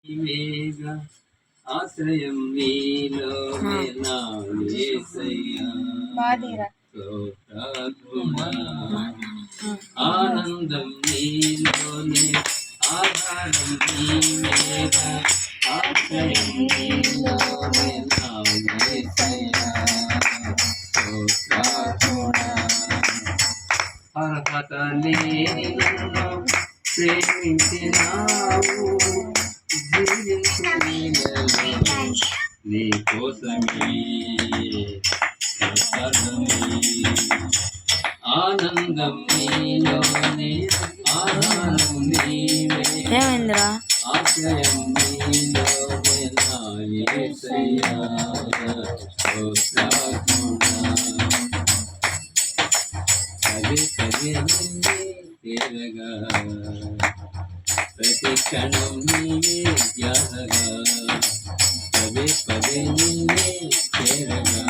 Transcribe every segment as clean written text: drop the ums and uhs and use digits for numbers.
నీవేగా ఆశ్రయం నీలోనే నా యేసయ్యా ఆనందం నీలోనే ఆధారం నీవేగా ఆశ్రయం నీలోనే నా యేసయ్యా అర్హత లేని నన్ను ప్రేమించినావు నీ కోసమే ఆనందం నీలోనే ఆనందం నీవే ఆశ్రయం నీలోనే నా యేసయ్యా పదే పదే నిన్నే తేరగా ప్రతి క్షణం నీవే ధ్యాసగా పదే పదే నిన్నే చేరగా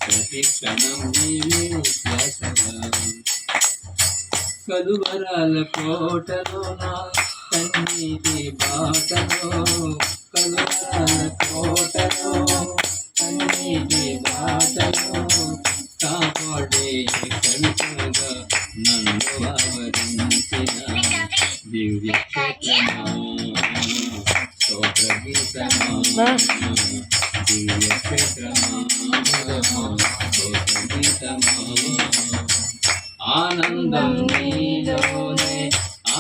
ప్రతి క్షణం నీవే ధ్యాసగా కలువరాల కోటలో నా కన్నీటి బాటలో కలువరాల కోటలో కన్నీటి బాటలో కాపాడే కవితగా నన్ను ఆవరించిన దివ్య క్షేత్రమా స్తోత్ర గీతమా దివ్య క్షేత్రమా స్తోత్ర గీతమా ఆనందం నీలోనే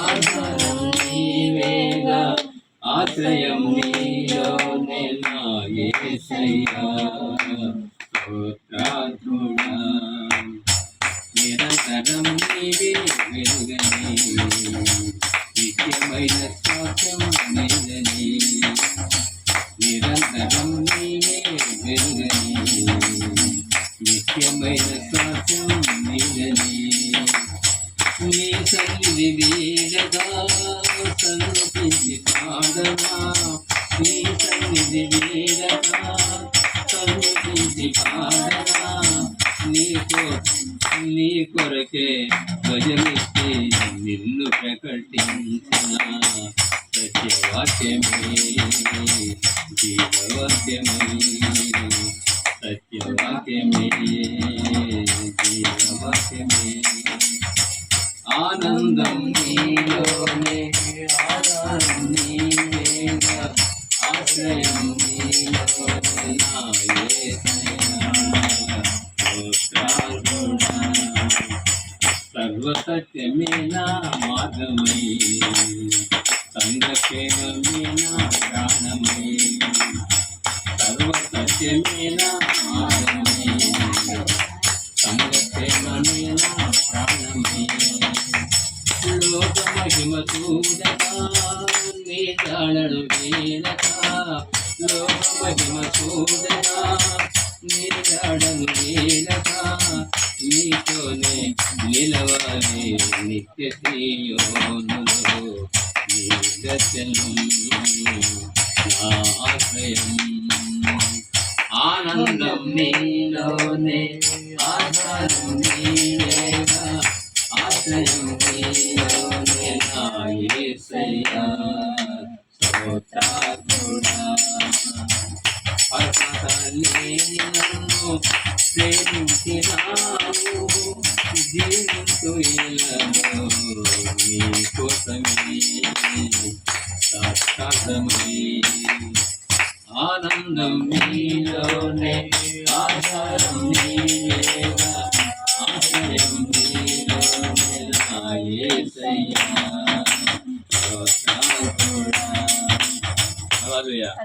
ఆధారం నీవేగా ఆశ్రయం నీలోనే నా యేసయ్యా స్తోత్రార్హుడా నిరంతరం నీవే వెలుగని నిత్యమైన స్వాస్థ్యం నీదని నిరంతరం నీవే వెలుగని నిత్యమైన స్వాస్థ్యం నీదని నీ సన్నిధి వీడగా సన్నిధి పాడనా నీ సన్నిధి వీడగా సన్నిధి పాడనా నీ కొరకే భజమిస్తే నిన్ను ప్రకటించిన సత్యవాక్యమే జీవవాక్యమే సత్యవాక్యమే జీవవాక్యమే ఆనందం నీలోనే ఆధారం నీవేగా ఆశ్రయం నీలోనే నా యేసయ్యా సర్వసత్యమే నా మార్గమై సంగక్షేమమే నా ప్రాణమై సర్వసత్యమే నా మార్గమై సంగక్షేమమే నా ప్రాణమై లోక మహిమ చూడగా నీ జాడను వేలగా లోక మహిమ చూడగా నీ జాడను వేలగా నీతోనే నిలవాలి నిత్య శ్రీయోనులో నీ దర్శనం నా ఆశ్రయం ఆనందం నీలోనే ఆధారం నీవేగా ఆశ్రయం నీలోనే నా యేసయ్యా స్తోత్రార్హుడా అర్హత లేని నన్ను ప్రేమించినావు జీవించు ఇళ్ళలో నీ కోసమే సాక్షాత్మై ఆనందం నీలోనే ఆధారం నీవే